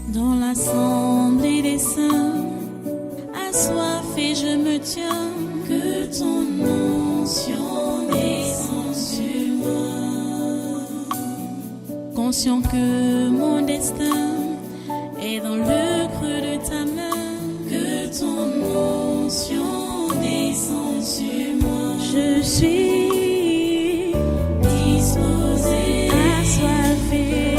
Dans l'assemblée des saints, assoiffé je me tiens, que ton onction descende sur moi. Conscient que mon destin est dans le creux de ta main, que ton onction descende sur moi. Je suis disposé, assoiffé,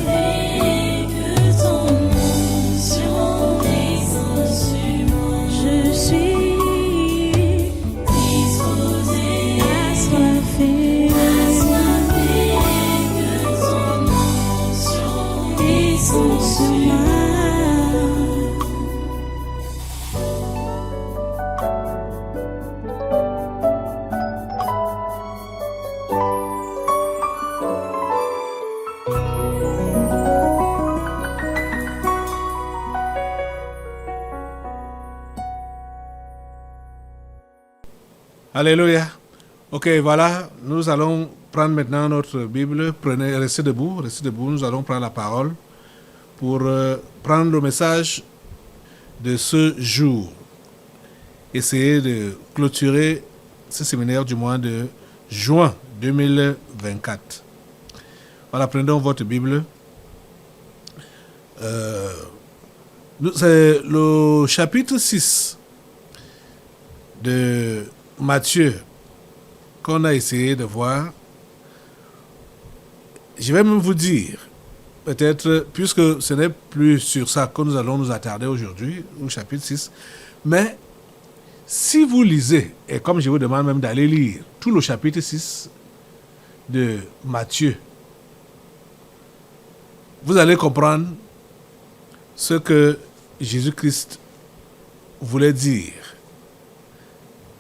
que ton onction descende sur moi. Je suis disposé, assoiffé, que ton onction descende sur moi. Alléluia. Ok, voilà, nous allons prendre maintenant notre Bible. Restez debout, nous allons prendre la parole pour prendre le message de ce jour. Essayer de clôturer ce séminaire du mois de juin 2024. Voilà, prenons votre Bible. C'est le chapitre 6 de Matthieu qu'on a essayé de voir. Je vais même vous dire, peut-être, puisque ce n'est plus sur ça que nous allons nous attarder aujourd'hui, au chapitre 6, mais si vous lisez, et comme je vous demande même d'aller lire tout le chapitre 6 de Matthieu, vous allez comprendre ce que Jésus-Christ voulait dire.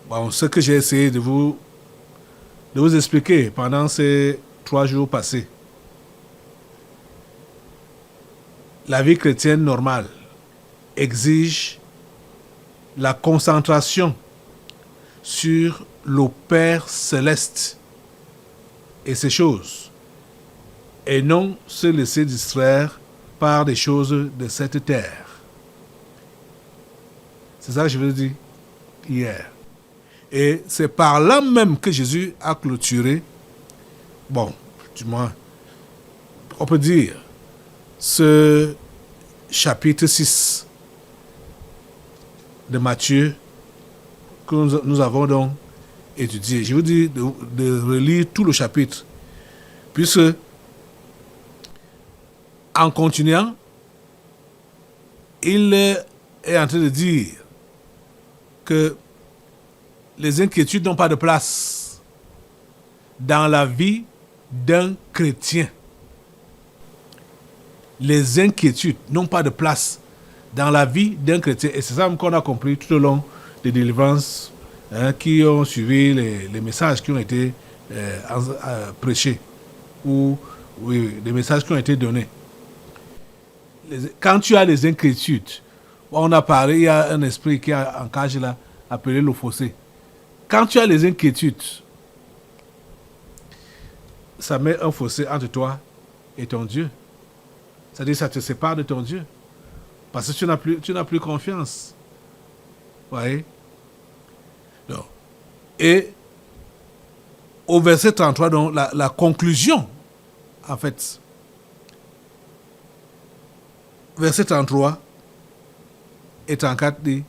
Bon, ce que j'ai essayé de vous expliquer pendant ces 3 jours passés. La vie chrétienne normale exige la concentration sur le Père céleste et ses choses, et non se laisser distraire par des choses de cette terre. C'est ça que je vous ai dit hier. Et c'est par là même que Jésus a clôturé, bon, du moins, on peut dire, ce chapitre 6 de Matthieu que nous avons donc étudié. Je vous dis de relire tout le chapitre, puisque en continuant, il est en train de dire que les inquiétudes n'ont pas de place dans la vie d'un chrétien. Les inquiétudes n'ont pas de place dans la vie d'un chrétien. Et c'est ça qu'on a compris tout au long des délivrances qui ont suivi les messages qui ont été prêchés ou les messages qui ont été donnés. Quand tu as les inquiétudes, on a parlé, il y a un esprit qui a en cage là, appelé le fossé. Quand tu as les inquiétudes, ça met un fossé entre toi et ton Dieu. C'est-à-dire que ça te sépare de ton Dieu. Parce que tu n'as plus confiance. Vous voyez? Donc, et au verset 33, donc, la conclusion, en fait, verset 33 et 34 dit: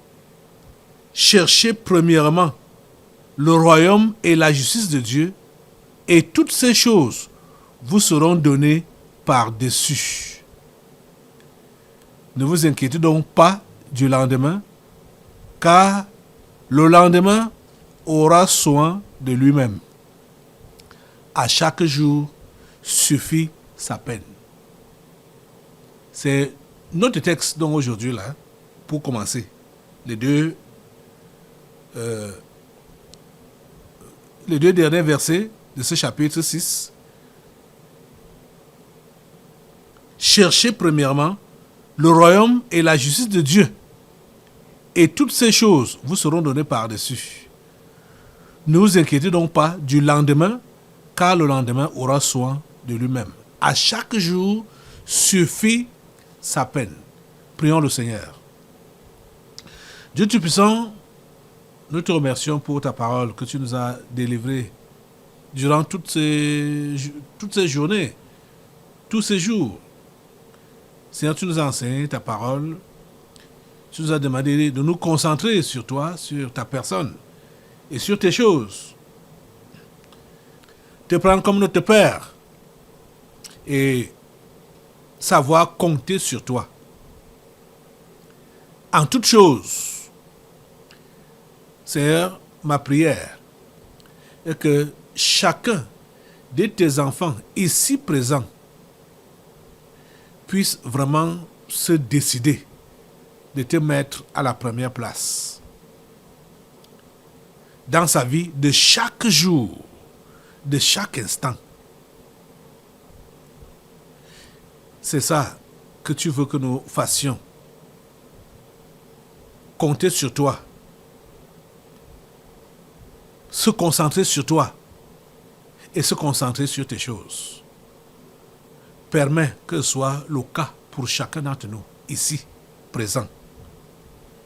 cherchez premièrement le royaume et la justice de Dieu, et toutes ces choses vous seront données par-dessus. Ne vous inquiétez donc pas du lendemain, car le lendemain aura soin de lui-même. À chaque jour suffit sa peine. C'est notre texte donc aujourd'hui là, pour commencer. Les deux derniers versets de ce chapitre 6. Cherchez premièrement le royaume et la justice de Dieu, et toutes ces choses vous seront données par-dessus. Ne vous inquiétez donc pas du lendemain, car le lendemain aura soin de lui-même. À chaque jour suffit sa peine. Prions le Seigneur. Dieu Tout-Puissant, nous te remercions pour ta parole que tu nous as délivrée durant toutes ces journées, tous ces jours. Seigneur, tu nous as enseigné ta parole. Tu nous as demandé de nous concentrer sur toi, sur ta personne et sur tes choses. Te prendre comme notre Père et savoir compter sur toi. En toutes choses, Seigneur, ma prière est que chacun de tes enfants ici présents puisse vraiment se décider de te mettre à la première place dans sa vie de chaque jour, de chaque instant. C'est ça que tu veux que nous fassions. Compter sur toi. Se concentrer sur toi. Et se concentrer sur tes choses. Permets que ce soit le cas pour chacun d'entre nous, ici, présent.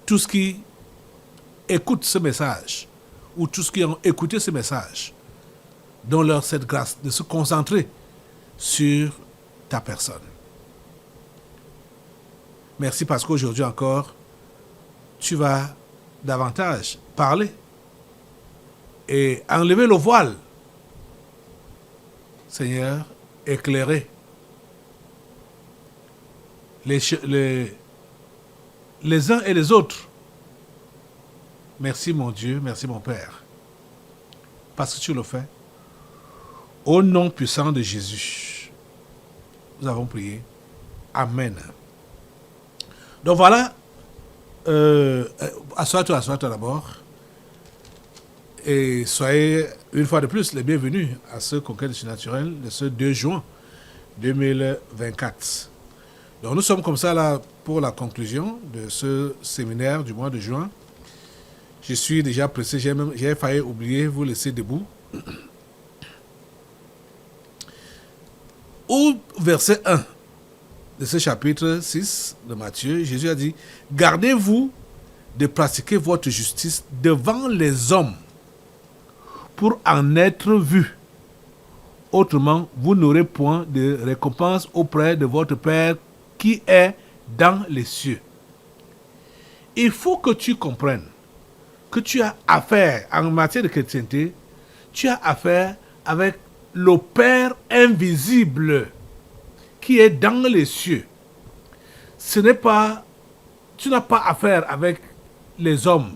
Tous qui écoutent ce message, ou tous qui ont écouté ce message, donne-leur cette grâce de se concentrer sur ta personne. Merci parce qu'aujourd'hui encore, tu vas davantage parler et enlever le voile. Seigneur, éclairer les uns et les autres. Merci mon Dieu, merci mon Père. Parce que tu le fais. Au nom puissant de Jésus, nous avons prié. Amen. Donc voilà, assois-toi d'abord. Et soyez une fois de plus les bienvenus à ce conquête surnaturel de ce 2 juin 2024. Donc nous sommes comme ça là pour la conclusion de ce séminaire du mois de juin. Je suis déjà pressé, j'ai failli oublier, vous laisser debout. Au verset 1 de ce chapitre 6 de Matthieu, Jésus a dit « Gardez-vous de pratiquer votre justice devant les hommes pour en être vus. Autrement, vous n'aurez point de récompense auprès de votre Père qui est dans les cieux. » Il faut que tu comprennes que tu as affaire, en matière de chrétienté, tu as affaire avec le Père invisible qui est dans les cieux. Ce n'est pas, tu n'as pas affaire avec les hommes.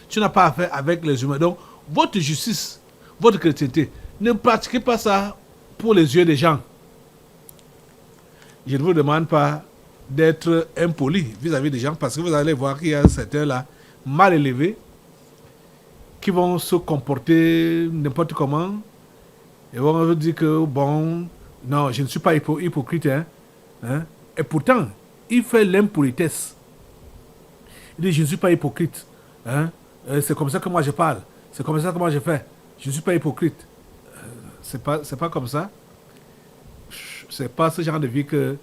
Tu n'as pas affaire avec les humains. Donc, votre justice, votre chrétienté, ne pratiquez pas ça pour les yeux des gens. Je ne vous demande pas d'être impoli vis-à-vis des gens parce que vous allez voir qu'il y a certains là, mal élevés, qui vont se comporter n'importe comment et vont vous dire que, bon, non, je ne suis pas hypocrite. Hein. Et pourtant, il fait l'impolitesse. Il dit, je ne suis pas hypocrite. Hein. C'est comme ça que moi je parle. C'est comme ça que moi je fais. Je ne suis pas hypocrite. C'est pas comme ça. C'est pas ce genre de vie que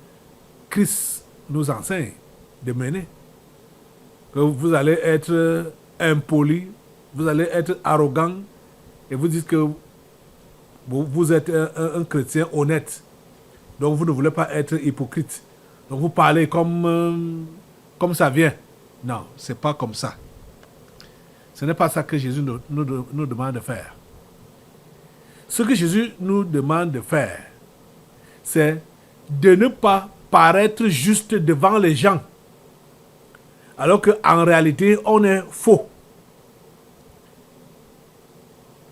Christ nous enseigne de mener. Que vous allez être impoli, vous allez être arrogant et vous dites que vous êtes un chrétien honnête. Donc vous ne voulez pas être hypocrite. Donc vous parlez comme ça vient. Non, c'est pas comme ça. Ce n'est pas ça que Jésus nous demande de faire. Ce que Jésus nous demande de faire, c'est de ne pas paraître juste devant les gens, alors qu'en réalité, on est faux.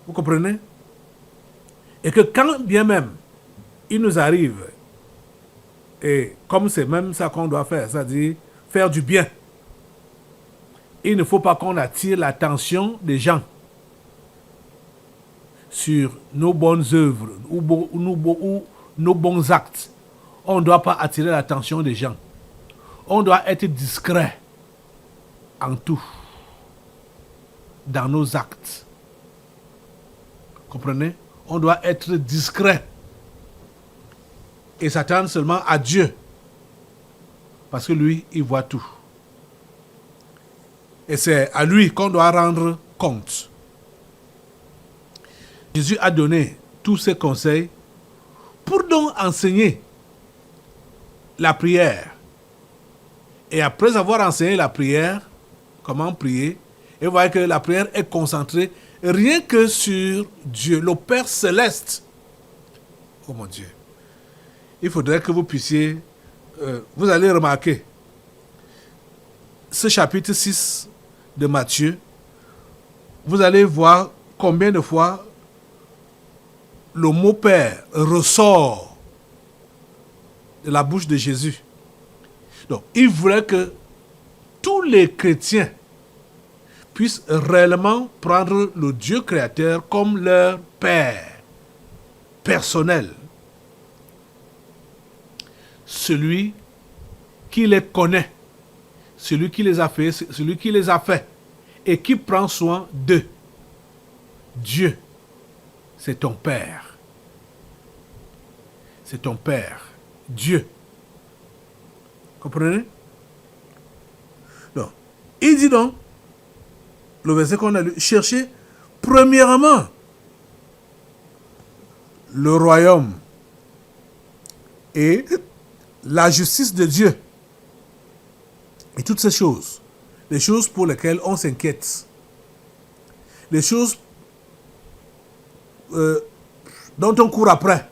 Vous comprenez? Et que quand bien même il nous arrive, et comme c'est même ça qu'on doit faire, c'est-à-dire faire du bien, il ne faut pas qu'on attire l'attention des gens sur nos bonnes œuvres ou nos bons actes. On ne doit pas attirer l'attention des gens. On doit être discret en tout, dans nos actes. Comprenez? On doit être discret et s'attendre seulement à Dieu Parce que lui, il voit tout. Et c'est à lui qu'on doit rendre compte. Jésus a donné tous ses conseils pour donc enseigner la prière. Et après avoir enseigné la prière, comment prier, et vous voyez que la prière est concentrée rien que sur Dieu, le Père céleste. Oh mon Dieu. Il faudrait que vous puissiez, vous allez remarquer, ce chapitre 6 de Matthieu, vous allez voir combien de fois le mot Père ressort de la bouche de Jésus. Donc, il voulait que tous les chrétiens puissent réellement prendre le Dieu créateur comme leur Père personnel. Celui qui les connaît, celui qui les a fait et qui prend soin d'eux. Dieu, c'est ton Père. C'est ton Père. Dieu. Comprenez? Donc, il dit donc, le verset qu'on a lu, cherchez premièrement le royaume et la justice de Dieu. Et toutes ces choses, les choses pour lesquelles on s'inquiète, les choses dont on court après.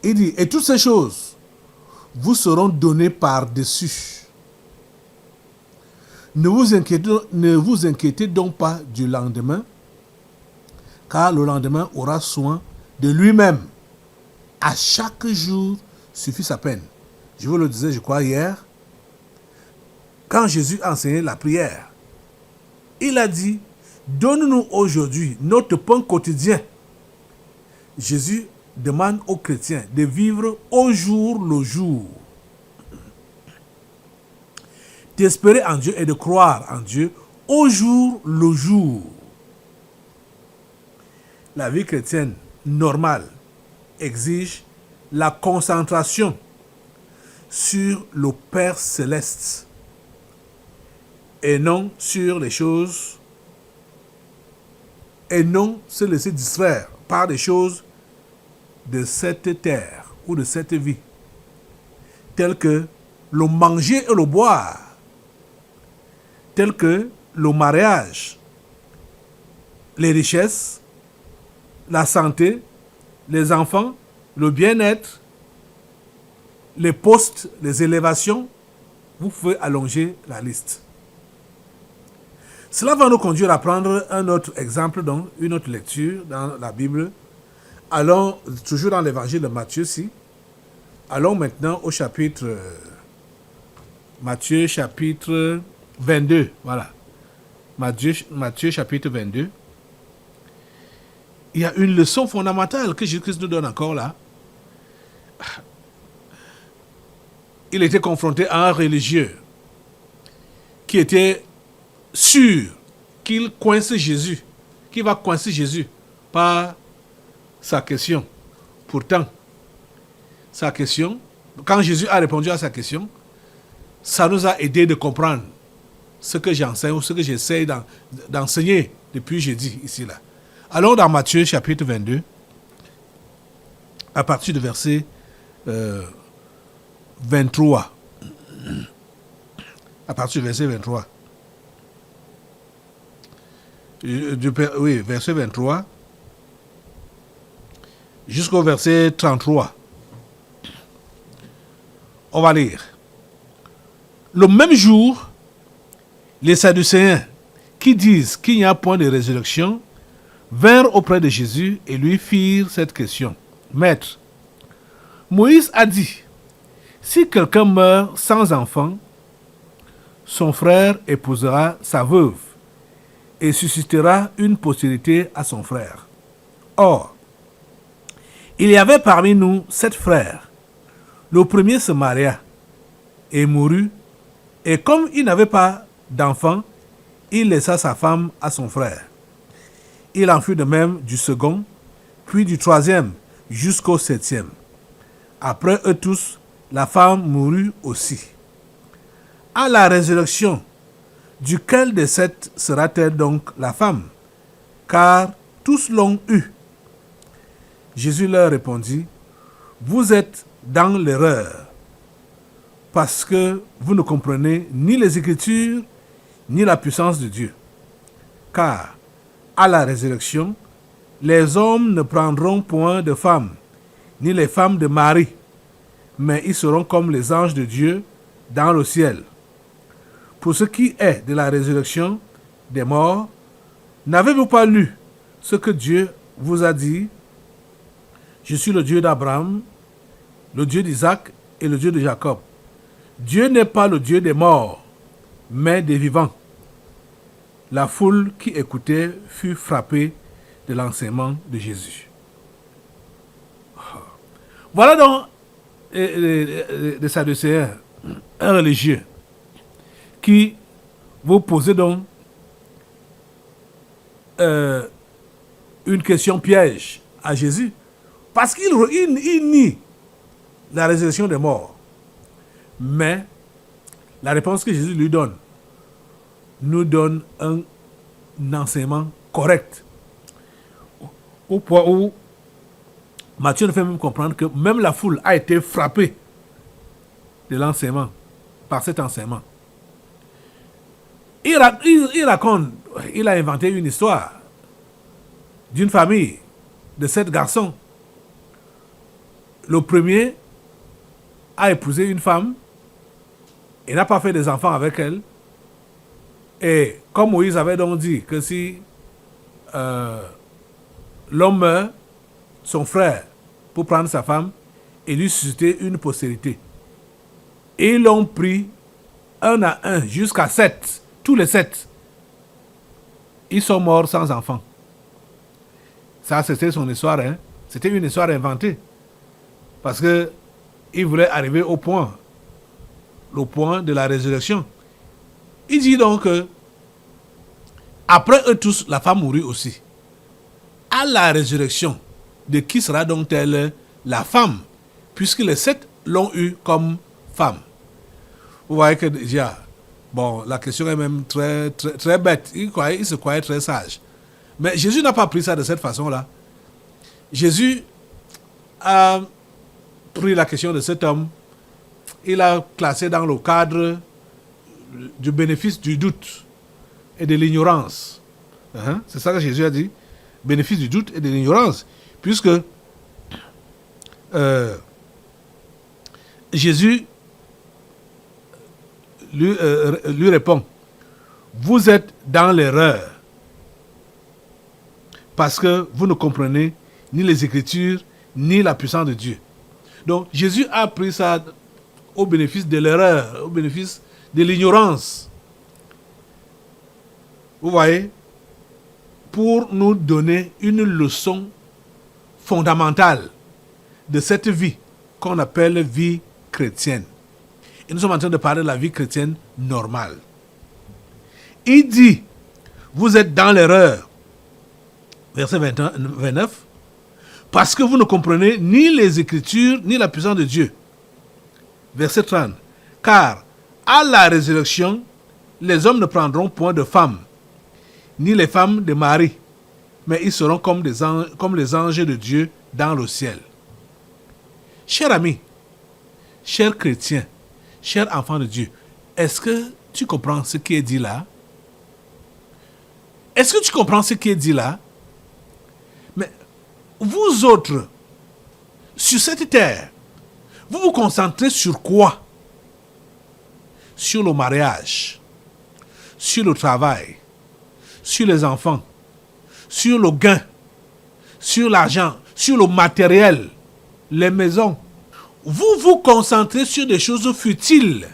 Il dit, et toutes ces choses vous seront données par-dessus. Ne vous inquiétez donc pas du lendemain, car le lendemain aura soin de lui-même. À chaque jour suffit sa peine. Je vous le disais, je crois, hier, quand Jésus enseignait la prière, il a dit, donne-nous aujourd'hui notre pain quotidien. Jésus demande aux chrétiens de vivre au jour le jour, d'espérer en Dieu et de croire en Dieu au jour le jour. La vie chrétienne normale exige la concentration sur le Père céleste et non sur les choses, et non se laisser distraire par des choses de cette terre ou de cette vie, telles que le manger et le boire, tels que le mariage, les richesses, la santé, les enfants, le bien-être, les postes, les élévations. Vous pouvez allonger la liste. Cela va nous conduire à prendre un autre exemple, donc une autre lecture dans la Bible. Allons toujours dans l'évangile de Matthieu, si. Allons maintenant au chapitre Matthieu chapitre 22, voilà. Matthieu chapitre 22. Il y a une leçon fondamentale que Jésus-Christ nous donne encore là. Il était confronté à un religieux qui était sûr qu'il coince Jésus, qu'il va coincer Jésus par sa question. Pourtant, sa question, quand Jésus a répondu à sa question, ça nous a aidé de comprendre ce que j'enseigne ou ce que j'essaie d'enseigner depuis jeudi ici là. Allons dans Matthieu chapitre 22, à partir du verset 23. À partir du verset 23. Oui, verset 23 jusqu'au verset 33. On va lire. Le même jour, les Sadducéens, qui disent qu'il n'y a point de résurrection, vinrent auprès de Jésus et lui firent cette question. Maître, Moïse a dit, si quelqu'un meurt sans enfant, son frère épousera sa veuve et suscitera une postérité à son frère. Or, il y avait parmi nous 7 frères. Le premier se maria et mourut, et comme il n'avait pas d'enfant, il laissa sa femme à son frère. Il en fut de même du second, puis du troisième, jusqu'au 7e. Après eux tous, la femme mourut aussi. À la résurrection, duquel des 7 sera-t-elle donc la femme? Car tous l'ont eu. Jésus leur répondit, vous êtes dans l'erreur, parce que vous ne comprenez ni les Écritures, ni la puissance de Dieu. Car, à la résurrection, les hommes ne prendront point de femmes, ni les femmes de mari, mais ils seront comme les anges de Dieu dans le ciel. Pour ce qui est de la résurrection des morts, n'avez-vous pas lu ce que Dieu vous a dit? Je suis le Dieu d'Abraham, le Dieu d'Isaac et le Dieu de Jacob. Dieu n'est pas le Dieu des morts, mais des vivants. La foule qui écoutait fut frappée de l'enseignement de Jésus. Voilà donc des Sadducéens, un religieux, qui vous posait donc une question piège à Jésus, parce qu'il nie la résurrection des morts. Mais la réponse que Jésus lui donne nous donne un enseignement correct, au point où Matthieu nous fait même comprendre que même la foule a été frappée de l'enseignement, par cet enseignement. Il raconte, il a inventé une histoire d'une famille de 7 garçons. Le premier a épousé une femme et n'a pas fait des enfants avec elle. Et comme Moïse avait donc dit que si l'homme meurt, son frère, pour prendre sa femme et lui susciter une postérité. Et ils l'ont pris un à un jusqu'à 7. Tous les 7. Ils sont morts sans enfants. Ça, c'était son histoire. Hein? C'était une histoire inventée. Parce que il voulait arriver au point de la résurrection. Il dit donc que après eux tous, la femme mourut aussi. À la résurrection, de qui sera donc-elle la femme, puisque les 7 l'ont eue comme femme? Vous voyez que déjà, bon, la question est même très, très, très bête. Il se croyait très sage. Mais Jésus n'a pas pris ça de cette façon-là. Jésus a pris la question de cet homme, il a classé dans le cadre du bénéfice du doute et de l'ignorance. C'est ça que Jésus a dit. Bénéfice du doute et de l'ignorance. Puisque Jésus lui répond, vous êtes dans l'erreur parce que vous ne comprenez ni les Écritures ni la puissance de Dieu. Donc Jésus a pris ça au bénéfice de l'erreur, au bénéfice de l'ignorance. Vous voyez, pour nous donner une leçon fondamentale de cette vie qu'on appelle vie chrétienne. Et nous sommes en train de parler de la vie chrétienne normale. Il dit, vous êtes dans l'erreur, verset 29, parce que vous ne comprenez ni les Écritures, ni la puissance de Dieu. Verset 30, car à la résurrection, les hommes ne prendront point de femmes, ni les femmes de mari, mais ils seront comme les anges de Dieu dans le ciel. Cher ami, cher chrétien, cher enfant de Dieu, est-ce que tu comprends ce qui est dit là? Est-ce que tu comprends ce qui est dit là? Mais vous autres, sur cette terre, vous vous concentrez sur quoi? Sur le mariage, sur le travail, sur les enfants, sur le gain, sur l'argent, sur le matériel, les maisons. Vous vous concentrez sur des choses futiles,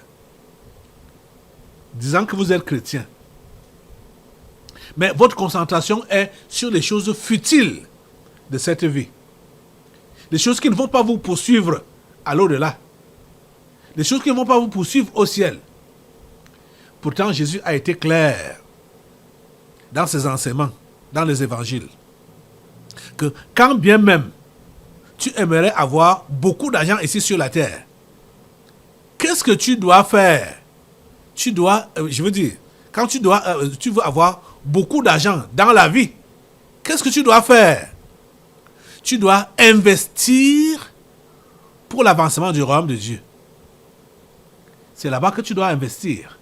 disant que vous êtes chrétien. Mais votre concentration est sur les choses futiles de cette vie. Des choses qui ne vont pas vous poursuivre à l'au-delà. Des choses qui ne vont pas vous poursuivre au ciel. Pourtant, Jésus a été clair dans ses enseignements, dans les évangiles, que quand bien même tu aimerais avoir beaucoup d'argent ici sur la terre, qu'est-ce que tu dois faire? Tu dois, je veux dire, quand tu veux avoir beaucoup d'argent dans la vie, qu'est-ce que tu dois faire? Tu dois investir pour l'avancement du royaume de Dieu. C'est là-bas que tu dois investir.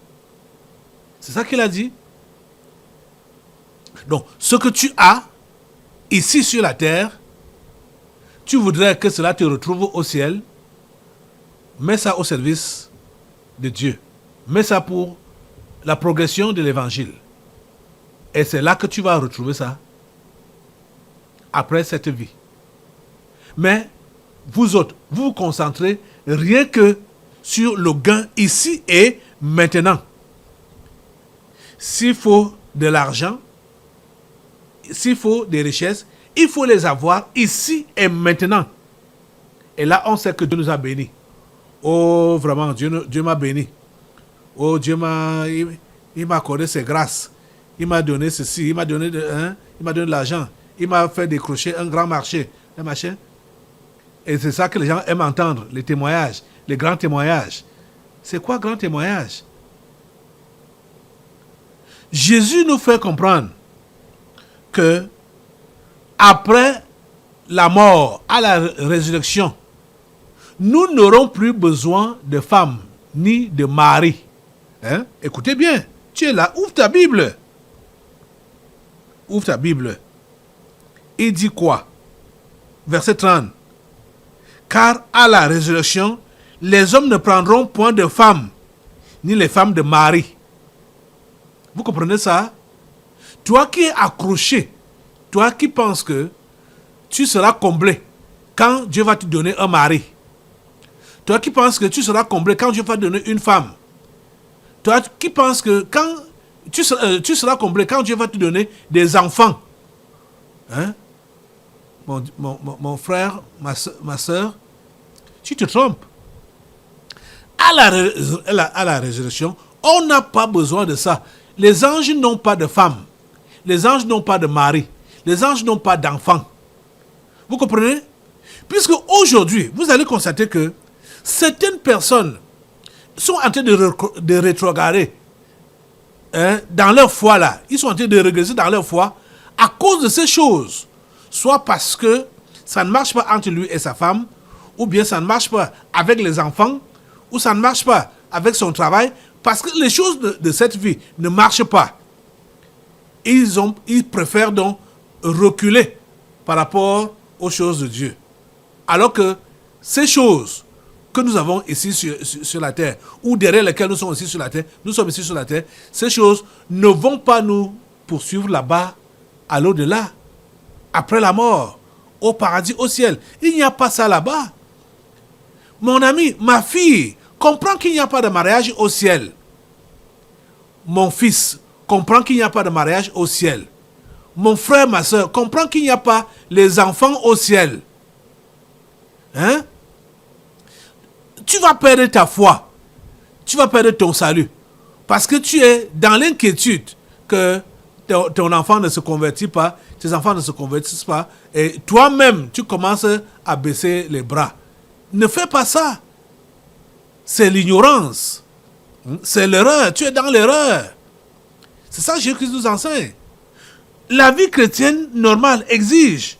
C'est ça qu'il a dit. Donc, ce que tu as ici sur la terre, tu voudrais que cela te retrouve au ciel, mets ça au service de Dieu. Mets ça pour la progression de l'évangile. Et c'est là que tu vas retrouver ça après cette vie. Mais vous autres, vous vous concentrez rien que sur le gain ici et maintenant. S'il faut de l'argent, s'il faut des richesses, il faut les avoir ici et maintenant. Et là, on sait que Dieu nous a bénis. Oh, vraiment, Dieu m'a béni. Oh, il m'a accordé ses grâces. Il m'a donné ceci, il m'a donné de l'argent. Il m'a fait décrocher un grand marché. Un machin. Et c'est ça que les gens aiment entendre, les témoignages, les grands témoignages. C'est quoi grand témoignage? Jésus nous fait comprendre que après la mort, à la résurrection, nous n'aurons plus besoin de femmes ni de mari. Hein? Écoutez bien, tu es là, ouvre ta Bible. Ouvre ta Bible. Il dit quoi? Verset 30. Car à la résurrection, les hommes ne prendront point de femmes, ni les femmes de mari. Vous comprenez ça? Toi qui es accroché, toi qui penses que tu seras comblé quand Dieu va te donner un mari. Toi qui penses que tu seras comblé quand Dieu va te donner une femme. Toi qui penses que quand tu seras comblé quand Dieu va te donner des enfants. Hein? Mon frère, ma soeur, tu te trompes. À la résurrection, on n'a pas besoin de ça. Les anges n'ont pas de femmes. Les anges n'ont pas de mari. Les anges n'ont pas d'enfants. Vous comprenez? Puisque aujourd'hui, vous allez constater que certaines personnes sont en train de rétrograder dans leur foi là. Ils sont en train de régresser dans leur foi à cause de ces choses. Soit parce que ça ne marche pas entre lui et sa femme, ou bien ça ne marche pas avec les enfants, ou ça ne marche pas avec son travail, parce que les choses de cette vie ne marchent pas. Ils préfèrent donc reculer par rapport aux choses de Dieu. Alors que ces choses que nous avons ici sur la terre, ou derrière lesquelles nous sommes ici sur la terre, ces choses ne vont pas nous poursuivre là-bas, à l'au-delà, après la mort, au paradis, au ciel. Il n'y a pas ça là-bas. Mon ami, ma fille, comprends qu'il n'y a pas de mariage au ciel. Mon fils, comprends qu'il n'y a pas de mariage au ciel. Mon frère, ma soeur, comprends qu'il n'y a pas les enfants au ciel. Hein? Tu vas perdre ta foi. Tu vas perdre ton salut. Parce que tu es dans l'inquiétude que ton enfant ne se convertit pas, tes enfants ne se convertissent pas, et toi-même, tu commences à baisser les bras. Ne fais pas ça. C'est l'ignorance. C'est l'erreur. Tu es dans l'erreur. C'est ça que Jésus nous enseigne. La vie chrétienne normale exige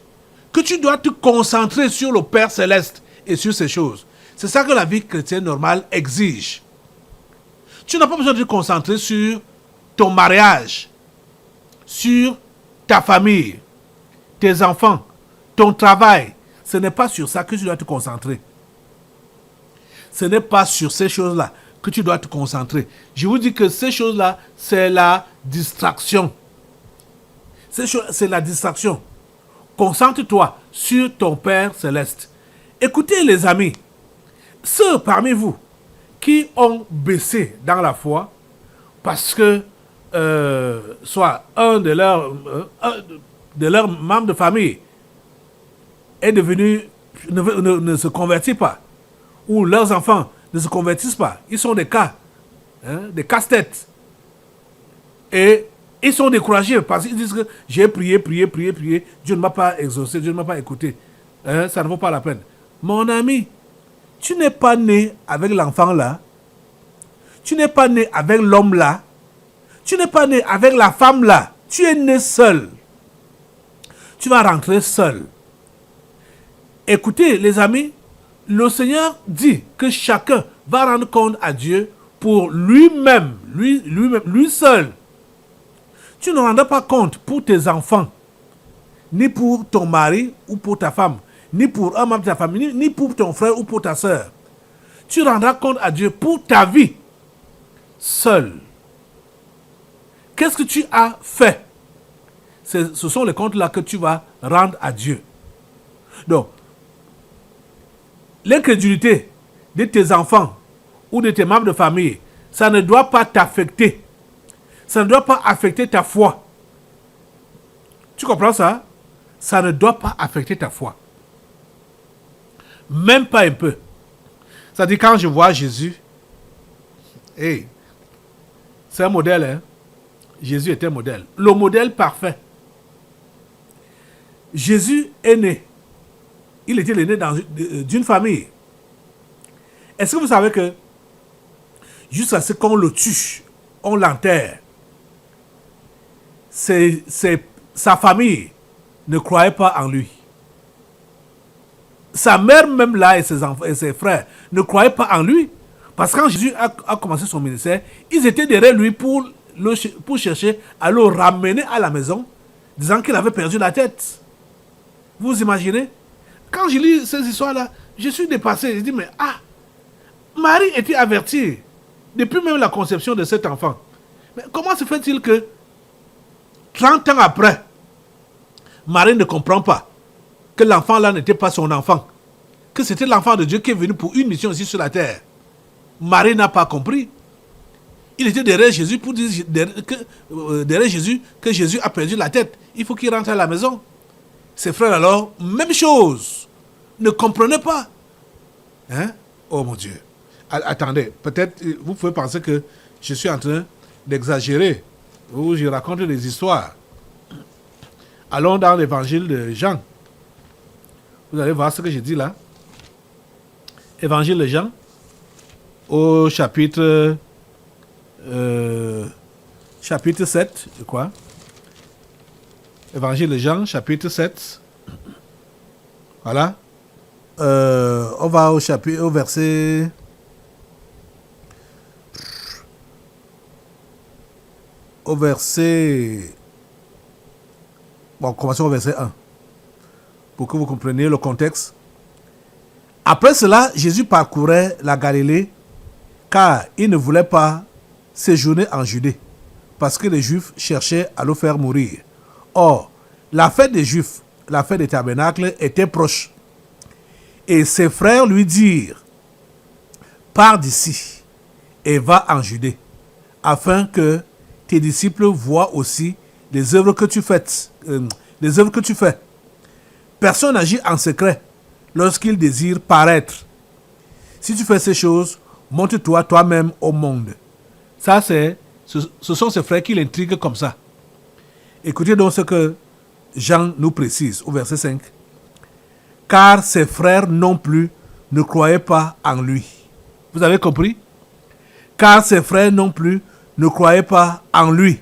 que tu dois te concentrer sur le Père Céleste et sur ces choses. C'est ça que la vie chrétienne normale exige. Tu n'as pas besoin de te concentrer sur ton mariage, sur ta famille, tes enfants, ton travail. Ce n'est pas sur ça que tu dois te concentrer. Ce n'est pas sur ces choses-là que tu dois te concentrer. Je vous dis que ces choses-là, c'est la distraction. C'est la distraction. Concentre-toi sur ton Père Céleste. Écoutez les amis, ceux parmi vous qui ont baissé dans la foi parce que soit un de leurs membres de famille est devenu, ne se convertit pas, ou leurs enfants ne se convertissent pas. Ils sont des cas, des casse-têtes. Et ils sont découragés parce qu'ils disent que j'ai prié, Dieu ne m'a pas exaucé, Dieu ne m'a pas écouté. Ça ne vaut pas la peine. Mon ami, tu n'es pas né avec l'enfant là Tu n'es pas né avec l'homme là. Tu n'es pas né avec la femme là. Tu es né seul. Tu vas rentrer seul. Écoutez, les amis, le Seigneur dit que chacun va rendre compte à Dieu pour lui-même, lui seul. Tu ne rendras pas compte pour tes enfants, ni pour ton mari ou pour ta femme, ni pour un membre de ta famille, ni pour ton frère ou pour ta soeur. Tu rendras compte à Dieu pour ta vie, seul. Qu'est-ce que tu as fait? Ce sont les comptes-là que tu vas rendre à Dieu. Donc, l'incrédulité de tes enfants ou de tes membres de famille, ça ne doit pas t'affecter. Ça ne doit pas affecter ta foi. Tu comprends ça? Ça ne doit pas affecter ta foi. Même pas un peu. C'est-à-dire, quand je vois Jésus, hey, c'est un modèle, hein? Jésus est un modèle. Le modèle parfait. Jésus est né. Il était l'aîné d'une famille. Est-ce que vous savez que jusqu'à ce qu'on le tue, on l'enterre, sa famille ne croyait pas en lui. Sa mère même là et ses enfants et ses frères ne croyaient pas en lui. Parce que quand Jésus a commencé son ministère, ils étaient derrière lui pour chercher à le ramener à la maison, disant qu'il avait perdu la tête. Vous imaginez? Quand je lis ces histoires-là, je suis dépassé. Je dis, mais Marie était avertie depuis même la conception de cet enfant. Mais comment se fait-il que 30 ans après, Marie ne comprend pas que l'enfant là n'était pas son enfant, que c'était l'enfant de Dieu qui est venu pour une mission ici sur la terre? Marie n'a pas compris. Il était derrière Jésus pour dire derrière Jésus que Jésus a perdu la tête. Il faut qu'il rentre à la maison. Ses frères alors, même chose, ne comprenaient pas. Hein? Oh mon Dieu. Attendez, peut-être vous pouvez penser que je suis en train d'exagérer ou je raconte des histoires. Allons dans l'évangile de Jean. Vous allez voir ce que je dis là. Évangile de Jean, au chapitre 7, je crois. Évangile de Jean, chapitre 7. Voilà. On va au verset... Au verset... Bon, commençons au verset 1. Pour que vous compreniez le contexte. Après cela, Jésus parcourait la Galilée, car il ne voulait pas séjourner en Judée, parce que les Juifs cherchaient à le faire mourir. Or, la fête des Juifs, la fête des tabernacles, était proche. Et ses frères lui dirent, pars d'ici et va en Judée, afin que tes disciples voient aussi les œuvres que tu fais. Personne n'agit en secret lorsqu'il désire paraître. Si tu fais ces choses, montre-toi toi-même au monde. Ça, ce sont ses frères qui l'intriguent comme ça. Écoutez donc ce que Jean nous précise au verset 5. Car ses frères non plus ne croyaient pas en lui. Vous avez compris? Car ses frères non plus ne croyaient pas en lui.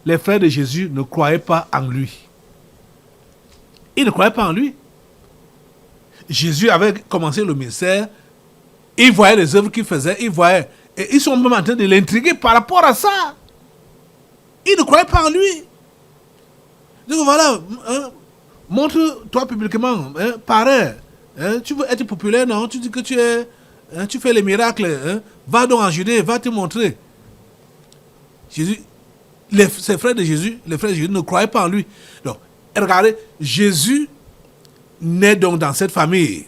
Les frères de Jésus ne croyaient pas en lui. Ils ne croyaient pas en lui. Jésus avait commencé le ministère. Ils voyaient les œuvres qu'il faisait. Et ils sont même en train de l'intriguer par rapport à ça. Ils ne croyaient pas en lui. Donc voilà, montre-toi publiquement, pareil. Tu veux être populaire, non? Tu dis que tu fais les miracles. Va donc en Judée, va te montrer. Jésus, ses frères de Jésus, les frères de Jésus ne croyaient pas en lui. Donc, regardez, Jésus naît donc dans cette famille.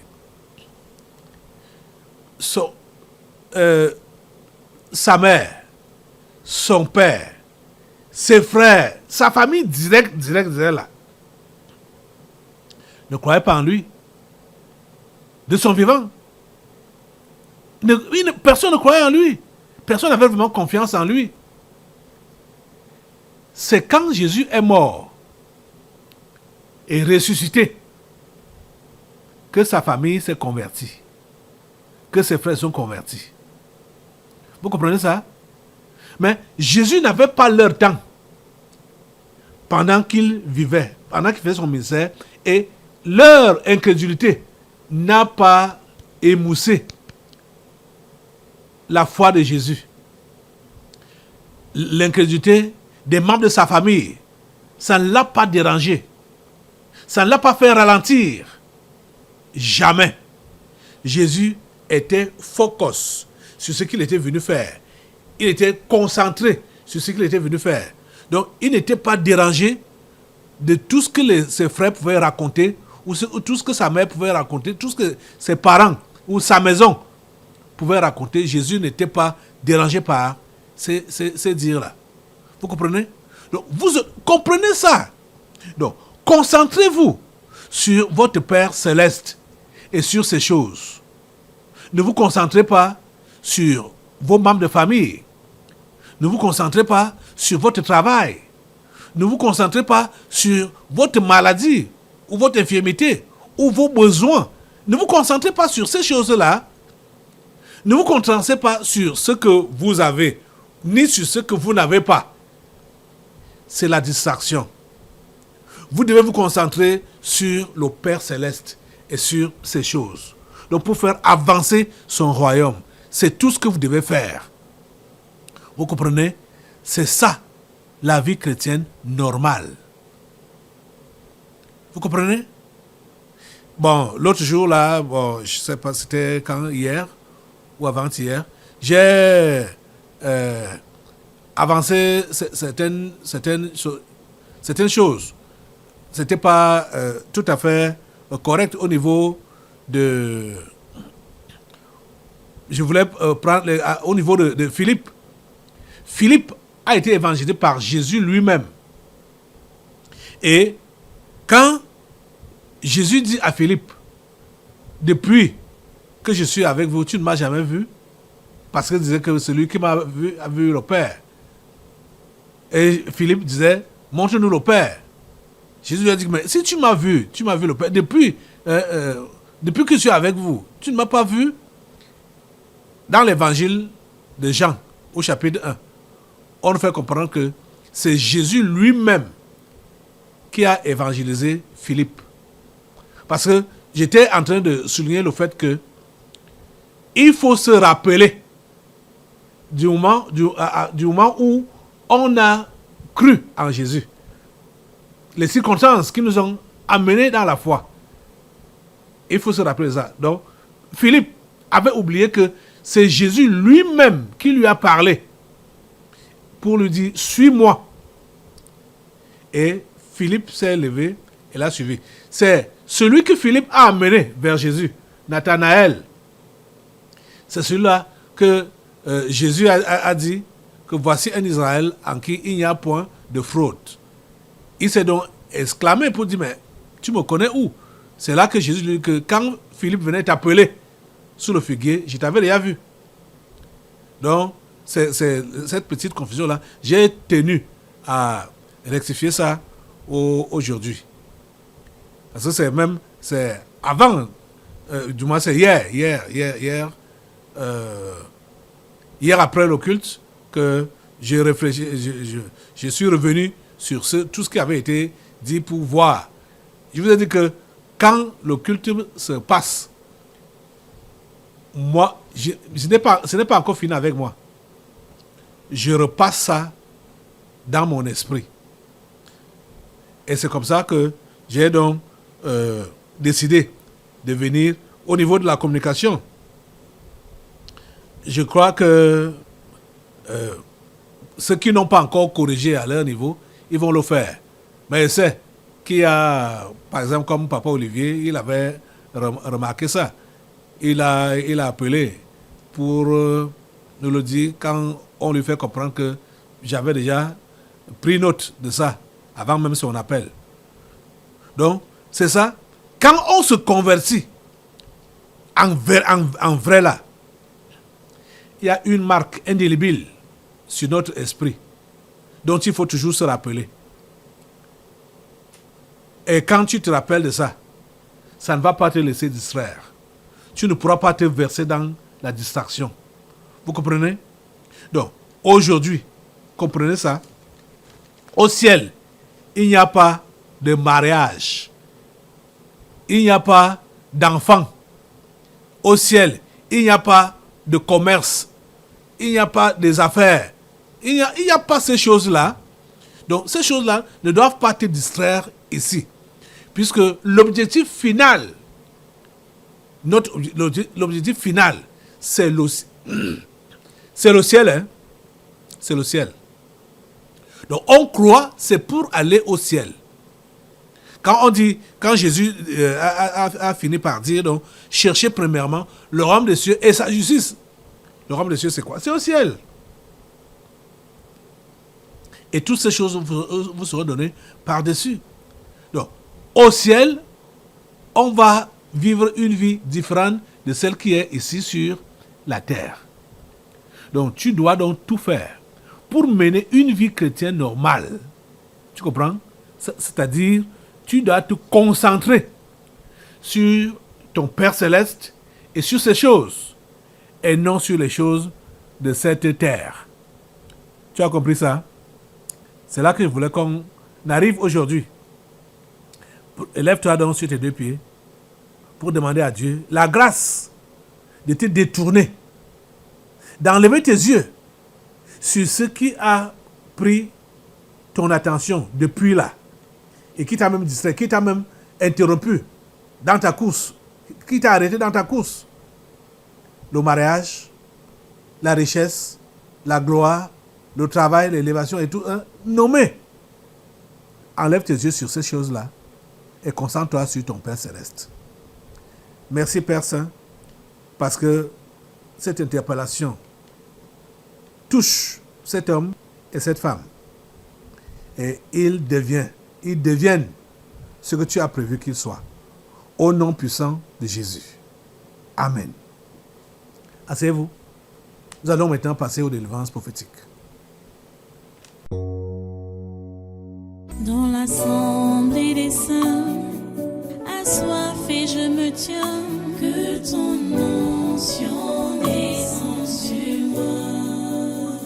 Sa mère, son père, ses frères, sa famille direct là, ne croyaient pas en lui. De son vivant. Personne ne croyait en lui. Personne n'avait vraiment confiance en lui. C'est quand Jésus est mort et ressuscité que sa famille s'est convertie, que ses frères sont convertis. Vous comprenez ça? Mais Jésus n'avait pas leur temps pendant qu'il vivait, pendant qu'il faisait son ministère, et leur incrédulité n'a pas émoussé la foi de Jésus. L'incrédulité des membres de sa famille, ça ne l'a pas dérangé. Ça ne l'a pas fait ralentir. Jamais. Jésus était focus sur ce qu'il était venu faire. Il était concentré sur ce qu'il était venu faire. Donc, il n'était pas dérangé de tout ce que ses frères pouvaient raconter, ou tout ce que sa mère pouvait raconter, tout ce que ses parents ou sa maison pouvaient raconter. Jésus n'était pas dérangé par ces dires-là. Vous comprenez? Donc, vous comprenez ça. Donc, concentrez-vous sur votre Père céleste et sur ces choses. Ne vous concentrez pas sur vos membres de famille. Ne vous concentrez pas sur votre travail. Ne vous concentrez pas sur votre maladie ou votre infirmité ou vos besoins. Ne vous concentrez pas sur ces choses-là. Ne vous concentrez pas sur ce que vous avez, ni sur ce que vous n'avez pas. C'est la distraction. Vous devez vous concentrer sur le Père céleste et sur ces choses. Donc pour faire avancer son royaume, c'est tout ce que vous devez faire. Vous comprenez? C'est ça, la vie chrétienne normale. Vous comprenez? Bon, l'autre jour là, bon, je ne sais pas, c'était quand, hier ou avant-hier, j'ai avancé certaines choses. C'était pas tout à fait correct au niveau de... Je voulais prendre au niveau de Philippe. Philippe a été évangélisé par Jésus lui-même. Et quand Jésus dit à Philippe, depuis que je suis avec vous, tu ne m'as jamais vu, parce qu'il disait que celui qui m'a vu a vu le Père. Et Philippe disait, montre-nous le Père. Jésus lui a dit, mais si tu m'as vu le Père. Depuis que je suis avec vous, tu ne m'as pas vu. Dans l'évangile de Jean, au chapitre 1, on nous fait comprendre que c'est Jésus lui-même qui a évangélisé Philippe. Parce que j'étais en train de souligner le fait que il faut se rappeler du moment où on a cru en Jésus. Les circonstances qui nous ont amenés dans la foi. Il faut se rappeler ça. Donc, Philippe avait oublié que c'est Jésus lui-même qui lui a parlé pour lui dire « Suis-moi ». Et Philippe s'est levé et l'a suivi. C'est celui que Philippe a amené vers Jésus, Nathanaël. C'est celui-là que Jésus a dit que voici un Israël en qui il n'y a point de fraude. Il s'est donc exclamé pour dire, mais tu me connais où? C'est là que Jésus lui dit que quand Philippe venait t'appeler sous le figuier, je t'avais déjà vu. Donc, c'est cette petite confusion-là, j'ai tenu à rectifier ça aujourd'hui. Parce que c'est avant, du moins c'est hier après le culte, que j'ai réfléchi, je suis revenu sur tout ce qui avait été dit pour voir. Je vous ai dit que quand le culte se passe, moi, ce n'est pas encore fini avec moi. Je repasse ça dans mon esprit. Et c'est comme ça que j'ai donc décidé de venir au niveau de la communication. Je crois que ceux qui n'ont pas encore corrigé à leur niveau, ils vont le faire. Mais c'est qui a, par exemple, comme Papa Olivier, il avait remarqué ça. Il a appelé pour nous le dire quand on lui fait comprendre que j'avais déjà pris note de ça avant même son appel. Donc, c'est ça. Quand on se convertit en vrai là, il y a une marque indélébile sur notre esprit dont il faut toujours se rappeler. Et quand tu te rappelles de ça, ça ne va pas te laisser distraire. Tu ne pourras pas te verser dans la distraction. Vous comprenez? Donc, aujourd'hui, comprenez ça, au ciel, il n'y a pas de mariage. Il n'y a pas d'enfants. Au ciel, il n'y a pas de commerce. Il n'y a pas des affaires. Il n'y a pas ces choses-là. Donc, ces choses-là ne doivent pas te distraire ici. Puisque l'objectif final, l'objectif final, c'est le ciel. Hein? C'est le ciel. Donc, on croit, c'est pour aller au ciel. Quand Jésus a fini par dire, donc, cherchez premièrement le royaume des cieux et sa justice. Le royaume des cieux, c'est quoi? C'est au ciel. Et toutes ces choses vous seront données par-dessus. Donc, au ciel, on va vivre une vie différente de celle qui est ici sur la terre. Donc, tu dois donc tout faire pour mener une vie chrétienne normale. Tu comprends? C'est-à-dire, tu dois te concentrer sur ton Père Céleste et sur ces choses, et non sur les choses de cette terre. Tu as compris ça? C'est là que je voulais qu'on arrive aujourd'hui. Élève-toi donc sur tes deux pieds pour demander à Dieu la grâce de te détourner, d'enlever tes yeux sur ce qui a pris ton attention depuis là et qui t'a même distrait, qui t'a même interrompu dans ta course, qui t'a arrêté dans ta course. Le mariage, la richesse, la gloire, le travail, l'élévation et tout, hein, nommé. Enlève tes yeux sur ces choses-là et concentre-toi sur ton Père Céleste. Merci Père Saint, parce que cette interpellation touche cet homme et cette femme. Et ils deviennent ce que tu as prévu qu'ils soient. Au nom puissant de Jésus. Amen. Asseyez-vous. Nous allons maintenant passer aux délivrances prophétiques. Dans l'assemblée des saints, assoiffé je me tiens, que ton onction descende sur moi.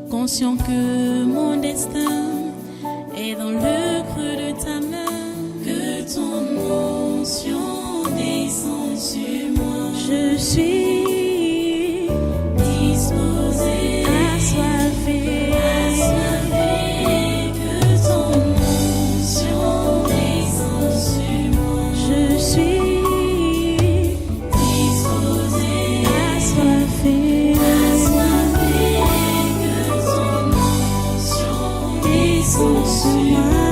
Conscient que mon destin est dans le creux de ta main, que ton onction descende sur moi. Je suis disposé, assoiffé, que ton onction descende sur moi. Je suis disposé, assoiffé, que ton onction descende sur moi.